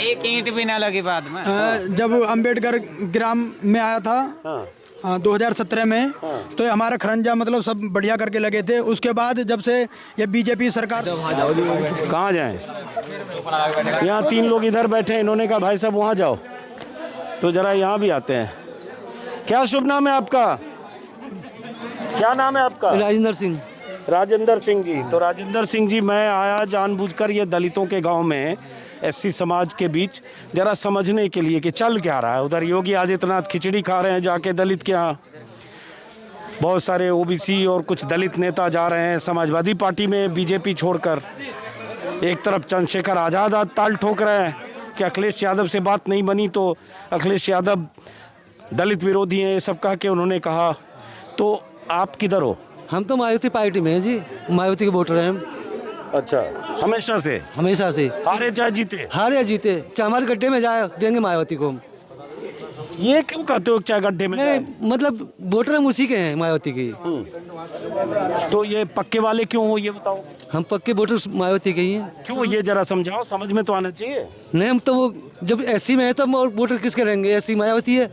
एक ईंट भी ना लगी बाद में। जब अंबेडकर ग्राम में आया था 2017 में, तो हमारा खरंजा मतलब सब बढ़िया करके लगे थे। उसके बाद जब से ये बीजेपी सरकार, कहाँ जाएं? यहाँ 3 लोग इधर बैठे हैं, इन्होंने कहा भाई साहब वहाँ जाओ, तो जरा यहाँ भी आते हैं। क्या शुभ नाम है आपका? क्या नाम है आपका? राजेंद्र सिंह। राजेंद्र सिंह जी। तो राजेंद्र सिंह जी, मैं आया जानबूझकर ये दलितों के गांव में, एससी समाज के बीच, जरा समझने के लिए कि चल क्या रहा है। उधर योगी आदित्यनाथ खिचड़ी खा रहे हैं जाके दलित के यहाँ, बहुत सारे ओबीसी और कुछ दलित नेता जा रहे हैं समाजवादी पार्टी में बीजेपी छोड़कर। एक तरफ चंद्रशेखर आज़ाद ताल ठोक रहे हैं कि अखिलेश यादव से बात नहीं बनी तो अखिलेश यादव दलित विरोधी हैं, ये सब कह के उन्होंने कहा। तो आप किधर हो? हम तो मायावती पार्टी में हैं जी, मायावती के वोटर हैं हम। अच्छा, हमेशा से? हमेशा से। हारे चाहे जीते? हारे या जीते, चाहे हमारे गड्ढे में जाए देंगे मायावती को हम। ये क्यों कहते हो चाहे गड्ढे में जाए? मतलब वोटर हम उसी के हैं, मायावती के। तो ये पक्के वाले क्यों हो, ये बताओ? हम पक्के वोटर मायावती के ही हैं। क्यों, ये जरा समझाओ, समझ में तो आना चाहिए। नहीं, हम तो वो जब एससी में है तो हम और वोटर किसके रहेंगे? एससी मायावती है,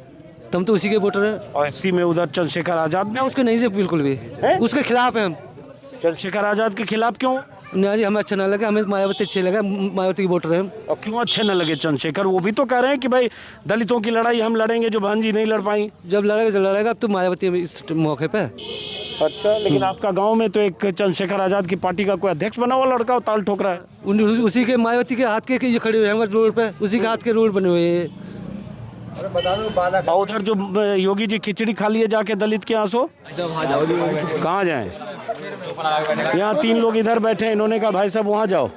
तुम तो उसी के वोटर हैं। और एससी में उधर चंद्रशेखर आज़ाद में? उसके नहीं से बिल्कुल भी उसके खिलाफ हैं हम। चंद्रशेखर आज़ाद के खिलाफ क्यों? ना जी, हमें अच्छा ना लगा, हमें मायावती अच्छे लगा, मायावती के वोटर हैं हम। और क्यों अच्छे न लगे चंद्रशेखर? वो भी तो कह रहे हैं कि भाई दलितों की लड़ाई हम लड़ेंगे, जो बहन जी नहीं लड़ पाई। जब लड़ेगा अब तो मायावती इस मौके पे। अच्छा, लेकिन आपका गांव में तो एक चंद्रशेखर आज़ाद की पार्टी का कोई अध्यक्ष बना हुआ लड़का ताल ठोक रहा है। उसी के मायावती के हाथ के ये खड़े हुए हैं हमारे रोड पे, उसी के हाथ के रोड बने हुए हैं। और उधर जो योगी जी खिचड़ी खा लिए जाके दलित के यहाँ सो, कहाँ जाएं? यहाँ 3 लोग इधर बैठे हैं, इन्होंने कहा भाई साहब वहाँ जाओ,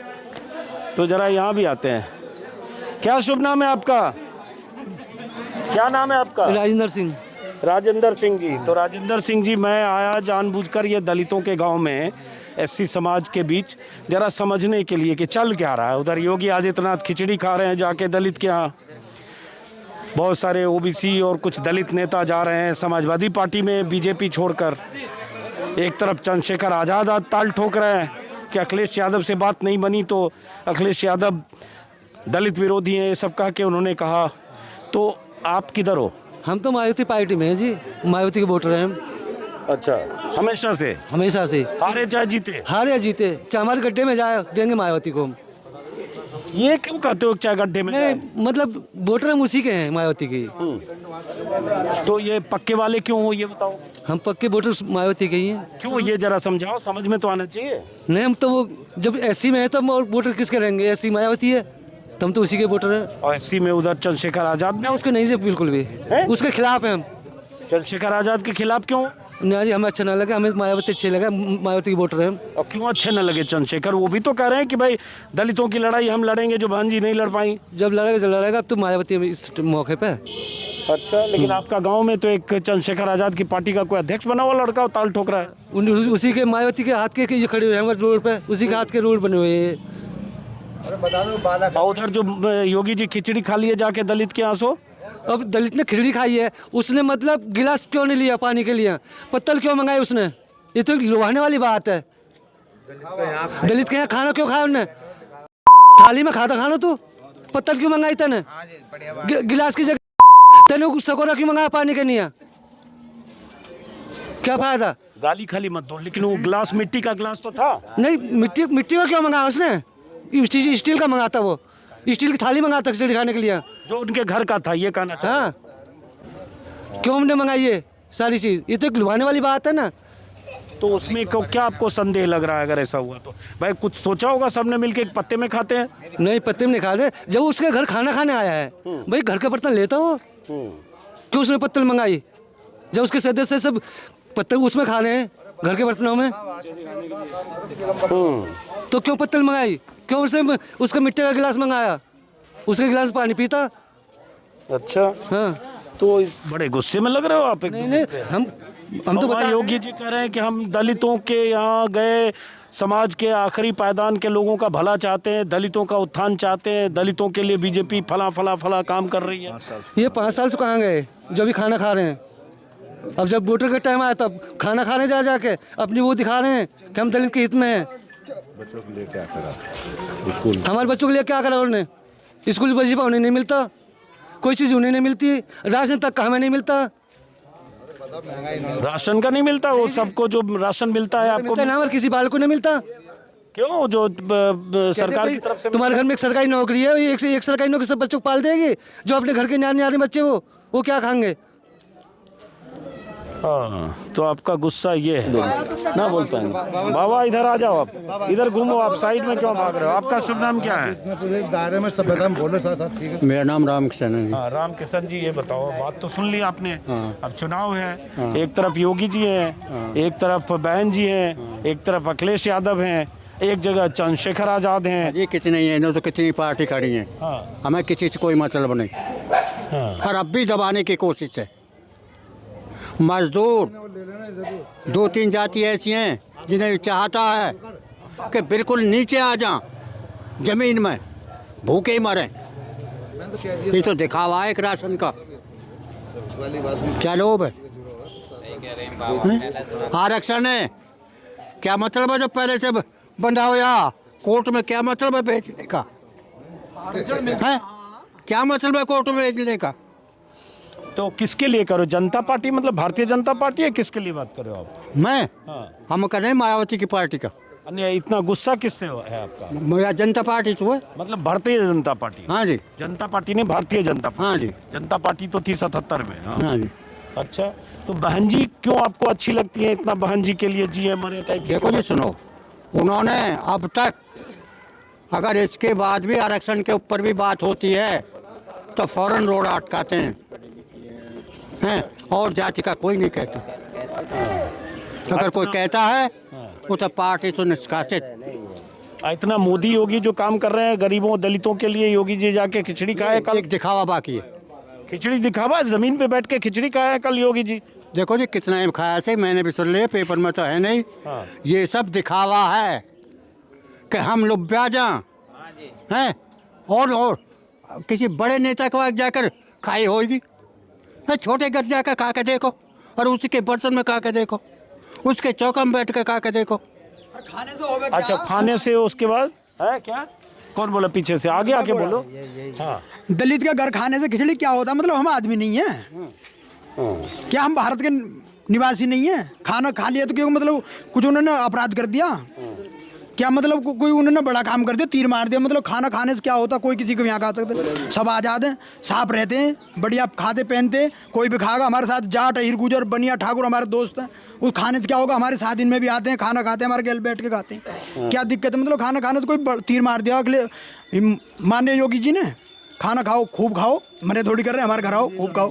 तो जरा यहाँ भी आते हैं। क्या शुभ नाम है आपका? क्या नाम है आपका? राजेंद्र सिंह। राजेंद्र सिंह जी। तो राजेंद्र सिंह जी, मैं आया जानबूझकर ये दलितों के गांव में, एससी समाज के बीच, जरा समझने के लिए कि चल क्या रहा है। उधर योगी आदित्यनाथ खिचड़ी खा रहे हैं जाके दलित के यहाँ, बहुत सारे ओबीसी और कुछ दलित नेता जा रहे हैं समाजवादी पार्टी में बीजेपी छोड़कर। एक तरफ चंद्रशेखर आज़ाद ताल ठोक रहे हैं कि अखिलेश यादव से बात नहीं बनी तो अखिलेश यादव दलित विरोधी हैं, ये सब कह के उन्होंने कहा। तो आप किधर हो? हम तो मायावती पार्टी में हैं जी, मायावती के वोटर हैं हम। अच्छा, हमेशा से? हमेशा से। हारे चाहे जीते? हारे या जीते, चाहे हमारे गड्ढे में जाए देंगे मायावती को हम। ये क्यों कहते हो चाय गड्ढे में? नहीं मतलब वोटर हम उसी के हैं, मायावती के। तो ये पक्के वाले क्यों हो ये बताओ? हम पक्के वोटर मायावती के ही हैं। क्यों, ये जरा समझाओ, समझ में तो आना चाहिए। नहीं हम तो वो जब एससी में है तो हम और वोटर किसके रहेंगे? एससी मायावती है तो हम तो उसी के वोटर हैं। और एससी में उधर चंद्रशेखर आजाद में? उसके नहीं से बिल्कुल भी उसके खिलाफ हैं हम। चंद्रशेखर आजाद के खिलाफ क्यों? ना जी हमें अच्छा ना लगा, हमें मायावती अच्छे लगा, मायावती के वोटर हैं हम। और क्यों अच्छे न लगे चंद्रशेखर? वो भी तो कह रहे हैं कि भाई दलितों की लड़ाई हम लड़ेंगे जो बहन जी नहीं लड़ पाई। जब लड़ेगा अब तो मायावती इस मौके पे। अच्छा, लेकिन आपका गांव में तो एक चंद्रशेखर आजाद की पार्टी का कोई अध्यक्ष बना हुआ लड़का ताल ठोक रहा है। उसी के मायावती के हाथ के ये खड़े हुए हैं हमारे रोड पे, उसी के हाथ के रोड बने हुए हैं। और उधर जो योगी जी खिचड़ी खा लिए जाके दलित के यहाँ सो, अब दलित ने खिचड़ी खाई है, उसने मतलब गिलास क्यों नहीं लिया पानी के लिए? पत्तल क्यों मंगाए उसने? ये तो लुभाने वाली बात है। दलित के यहाँ खाना क्यों खाया उन्होंने? थाली में खाता खाना तू, पत्तल क्यों मंगाई तने? गिलास की जगह तेने सकोरा क्यों मंगाया पानी के लिए? क्या फायदा? गाली खाली मत दो, लेकिन वो गिलास मिट्टी का गिलास तो था। नहीं मिट्टी का क्यों मंगाया उसने? स्टील का मंगाता, वो स्टील की थाली मंगाता खिचड़ी खाने के लिए, जो उनके घर का था। ये कहना था। हाँ क्यों हमने मंगाई है सारी चीज? ये तो एक लुभाने वाली बात है ना। तो उसमें क्या आपको संदेह लग रहा है? अगर ऐसा हुआ तो भाई कुछ सोचा होगा सबने मिलके एक पत्ते में खाते हैं। नहीं पत्ते में नहीं खाते। जब उसके घर खाना खाने आया है भाई घर का बर्तन लेता हो, क्यों उसने पत्तल मंगाई? जब उसके सदस्य सब पत्तल उसमें खा रहे हैं घर के बर्तनों में, तो क्यों पत्तल मंगाई? क्यों उसका मिट्टी का गिलास मंगाया? उसके गिलास पानी पीता। अच्छा हाँ, तो बड़े गुस्से में लग रहे हो आप। नहीं हम तो बता योगी जी कह रहे हैं कि हम दलितों के यहाँ गए, समाज के आखिरी पायदान के लोगों का भला चाहते हैं, दलितों का उत्थान चाहते हैं, दलितों के लिए बीजेपी फला काम कर रही है। ये 5 साल से कहाँ गए जो भी खाना खा रहे हैं? अब जब वोटर का टाइम आया तब खाना खाने जाके अपनी वो दिखा रहे हैं कि हम दलित के हित में हैं। बच्चों के लिए क्या करा? हमारे बच्चों के लिए क्या करा उन्होंने? स्कूल वजीफा उन्हें नहीं मिलता, कोई चीज़ उन्हें नहीं मिलती, राशन तक का हमें नहीं मिलता। राशन का नहीं मिलता? वो सबको जो राशन मिलता है आपको ना, और किसी बाल को नहीं मिलता। क्यों? जो सरकार की तरफ से तुम्हारे घर में एक सरकारी नौकरी है, एक से एक सरकारी नौकरी सब बच्चों को पाल देगी। जो अपने घर के न्यारे बच्चे वो क्या खाएंगे? हाँ, तो आपका गुस्सा ये है ना बोल पाएंगे। बाबा इधर आ जाओ, आप इधर घूमो, आप साइड में क्यों भाग रहे हो? आपका शुभ नाम क्या है? दायरे में सब बताओ, बोलो साथ ठीक है। मेरा नाम रामकिशन है। हाँ रामकिशन जी, ये बताओ, बात तो सुन ली आपने। अब चुनाव है, एक तरफ योगी जी हैं, एक तरफ बहन जी हैं, एक तरफ अखिलेश यादव हैं, एक जगह चंद्रशेखर आजाद हैं। ये कितनी है, इन्होंने तो कितनी पार्टी खड़ी है। हमें किसी से कोई मतलब नहीं, और अब भी दबाने की कोशिश है। मजदूर 2-3 जाति ऐसी हैं जिन्हें चाहता है कि बिल्कुल नीचे आ जाएं, जमीन में भूखे ही मरें। ये तो दिखावा है एक राशन का। क्या लोभ है? आरक्षण है, क्या मतलब है? जब पहले से बंधा हुआ कोर्ट में, क्या मतलब है बेचने का? है क्या मतलब है कोर्ट में बेचने का? तो किसके लिए करो? जनता पार्टी मतलब भारतीय जनता पार्टी है? किसके लिए बात कर रहे हो आप? मैं हम कर रहे हैं मायावती की पार्टी का। इतना गुस्सा किससे है आपका? मेरा जनता पार्टी से हुआ, मतलब भारतीय जनता पार्टी। हाँ जी, जनता पार्टी नहीं, भारतीय जनता पार्टी। हाँ जी, जनता पार्टी तो थी 77 में। हाँ जी। अच्छा, तो बहन जी क्यों आपको अच्छी लगती है इतना? बहन जी के लिए जिए मरे टाइप। देखो जी, सुनो, उन्होंने अब तक, अगर इसके बाद भी आरक्षण के ऊपर भी बात होती है तो फौरन रोड अटकाते हैं, और जाति का कोई नहीं कहता। अगर कोई कहता है वो तो पार्टी से निष्कासित। इतना मोदी योगी जो काम कर रहे हैं गरीबों दलितों के लिए, योगी जी जाके खिचड़ी खाए कल। एक दिखावा बाकी है। खिचड़ी दिखावा? जमीन पे बैठ के खिचड़ी खाया कल योगी जी। देखो जी कितना खाया से, मैंने भी सुन लिया, पेपर में तो है नहीं। ये सब दिखावा है कि हम लोग ब्याजा हैं, और किसी बड़े नेता को जाकर खाई होगी। छोटे घर जाकर खा के देखो, और उसी के बर्तन में खा के देखो, उसके चौका में बैठ कर खा के देखो। खाने तो होगा। अच्छा, खाने से उसके बाद है क्या? कौन बोला पीछे से? आगे आके बोलो। हाँ, दलित का घर खाने से खिचड़ी क्या होता है? मतलब हम आदमी नहीं है क्या? हम भारत के निवासी नहीं है? खाना खा लिया तो क्यों? मतलब कुछ उन्होंने अपराध कर दिया क्या मतलब कोई उन्होंने बड़ा काम कर दिया, तीर मार दिया, मतलब खाना खाने से क्या होता, कोई किसी को यहाँ खा सकते, सब आज़ाद हैं, साफ रहते हैं, बढ़िया खाते पहनते, कोई भी खाएगा। हमारे साथ जाट अहिर गुजर बनिया ठाकुर हमारे दोस्त हैं, उस खाने से क्या होगा, हमारे साथ इनमें भी आते हैं, खाना खाते हैं, हमारे गैल बैठ के खाते हैं, क्या दिक्कत है। मतलब खाना खाने से कोई तीर मार दिया, अगले माननीय योगी जी ने, खाना खाओ खूब खाओ, मने थोड़ी कर रहे हैं, हमारे घर आओ खूब खाओ।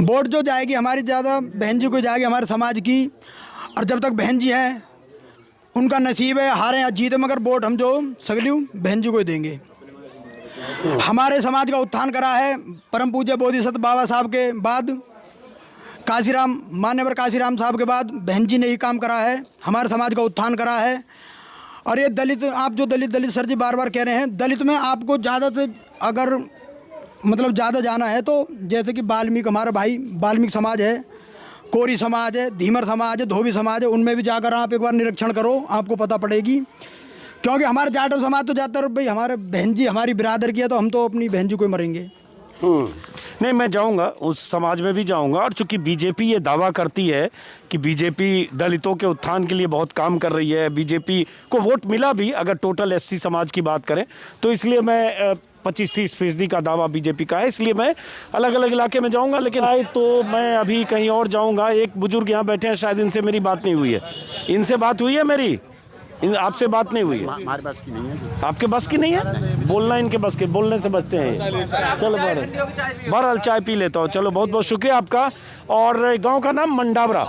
वोट जो जाएगी हमारी ज़्यादा बहन जी को जाएगी, हमारे समाज की, और जब तक बहन जी हैं उनका नसीब है, हारे या जीते, मगर वोट हम जो सगलियों बहन जी को ही देंगे। हमारे समाज का उत्थान करा है परम पूज्य बोधिसत्व बाबा साहब के बाद, काशीराम मान्यवर काशीराम साहब के बाद बहन जी ने ही काम करा है, हमारे समाज का उत्थान करा है। और ये दलित, आप जो दलित सर जी बार बार कह रहे हैं, दलित में आपको ज़्यादा से अगर मतलब ज़्यादा जाना है तो जैसे कि वाल्मीकि, हमारा भाई वाल्मीकि समाज है, कोरी समाज है, धीमर समाज है, धोबी समाज है, उनमें भी जाकर आप एक बार निरीक्षण करो, आपको पता पड़ेगी। क्योंकि हमारे जाटव समाज तो ज़्यादातर भाई हमारे बहन जी हमारी बिरादर की है, तो हम तो अपनी बहन जी को ही मरेंगे। नहीं, मैं जाऊंगा, उस समाज में भी जाऊंगा। और चूंकि बीजेपी ये दावा करती है कि बीजेपी दलितों के उत्थान के लिए बहुत काम कर रही है, बीजेपी को वोट मिला भी अगर टोटल एससी समाज की बात करें तो, इसलिए मैं 25-30% का दावा बीजेपी का है, इसलिए मैं अलग अलग इलाके में जाऊंगा। लेकिन आए तो मैं अभी कहीं और जाऊंगा। एक बुजुर्ग यहाँ बैठे हैं, शायद इनसे मेरी बात नहीं हुई है। इनसे बात हुई है मेरी? आपसे बात नहीं हुई है? हमारे बस की नहीं है। आपके बस की नहीं है? बोलना इनके बस के, बोलने से बचते हैं। चलो बहरहाल चाय पी लेता हूँ। चलो, बहुत बहुत शुक्रिया आपका। और गांव का नाम मंडावरा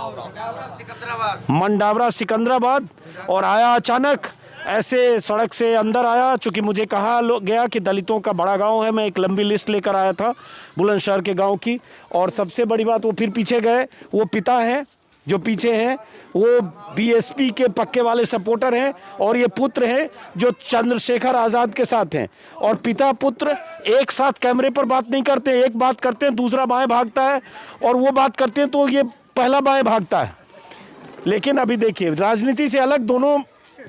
सिकंदराबाद। और आया अचानक, ऐसे सड़क से अंदर आया, चूँकि मुझे कहा गया कि दलितों का बड़ा गांव है, मैं एक लंबी लिस्ट लेकर आया था बुलंदशहर के गांव की। और सबसे बड़ी बात, वो फिर पीछे गए, वो पिता हैं जो पीछे हैं, वो बीएसपी के पक्के वाले सपोर्टर हैं, और ये पुत्र हैं जो चंद्रशेखर आज़ाद के साथ हैं। और पिता पुत्र एक साथ कैमरे पर बात नहीं करते, एक बात करते हैं दूसरा बाएं भागता है, और वो बात करते हैं तो ये पहला बाएं भागता है। लेकिन अभी देखिए, राजनीति से अलग, दोनों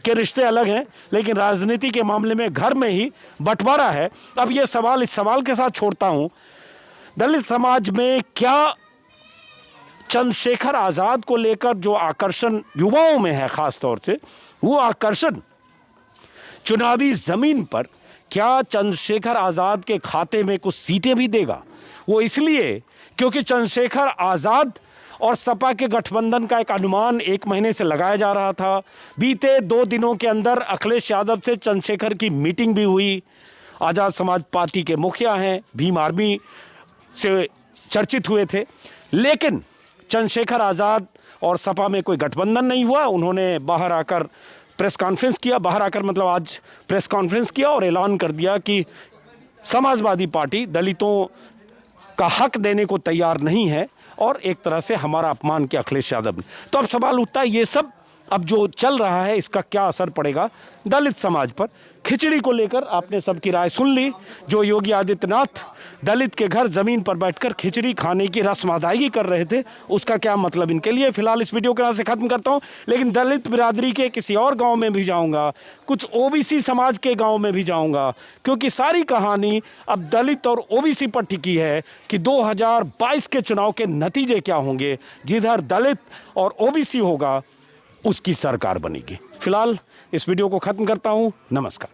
के रिश्ते अलग हैं, लेकिन राजनीति के मामले में घर में ही बंटवारा है। अब ये सवाल, इस सवाल के साथ छोड़ता हूं, दलित समाज में क्या चंद्रशेखर आज़ाद को लेकर जो आकर्षण युवाओं में है, खास तौर से वो आकर्षण चुनावी जमीन पर क्या चंद्रशेखर आज़ाद के खाते में कुछ सीटें भी देगा? वो इसलिए क्योंकि चंद्रशेखर आज़ाद और सपा के गठबंधन का एक अनुमान 1 महीने से लगाया जा रहा था। बीते 2 दिनों के अंदर अखिलेश यादव से चंद्रशेखर की मीटिंग भी हुई। आज़ाद समाज पार्टी के मुखिया हैं, भीम आर्मी से चर्चित हुए थे। लेकिन चंद्रशेखर आज़ाद और सपा में कोई गठबंधन नहीं हुआ। उन्होंने बाहर आकर प्रेस कॉन्फ्रेंस किया, बाहर आकर मतलब आज प्रेस कॉन्फ्रेंस किया और ऐलान कर दिया कि समाजवादी पार्टी दलितों का हक देने को तैयार नहीं है, और एक तरह से हमारा अपमान किया अखिलेश यादव ने। तो अब सवाल उठता है, ये सब अब जो चल रहा है इसका क्या असर पड़ेगा दलित समाज पर? खिचड़ी को लेकर आपने सबकी राय सुन ली। जो योगी आदित्यनाथ दलित के घर जमीन पर बैठकर खिचड़ी खाने की रस्म अदायगी कर रहे थे, उसका क्या मतलब इनके लिए? फिलहाल इस वीडियो को यहाँ से खत्म करता हूँ, लेकिन दलित बिरादरी के किसी और गांव में भी जाऊँगा, कुछ ओबीसी समाज के गांव में भी जाऊँगा, क्योंकि सारी कहानी अब दलित और ओबीसी पर टिकी है कि 2022 के चुनाव के नतीजे क्या होंगे। जिधर दलित और ओबीसी होगा उसकी सरकार बनेगी। फिलहाल इस वीडियो को खत्म करता हूं। नमस्कार।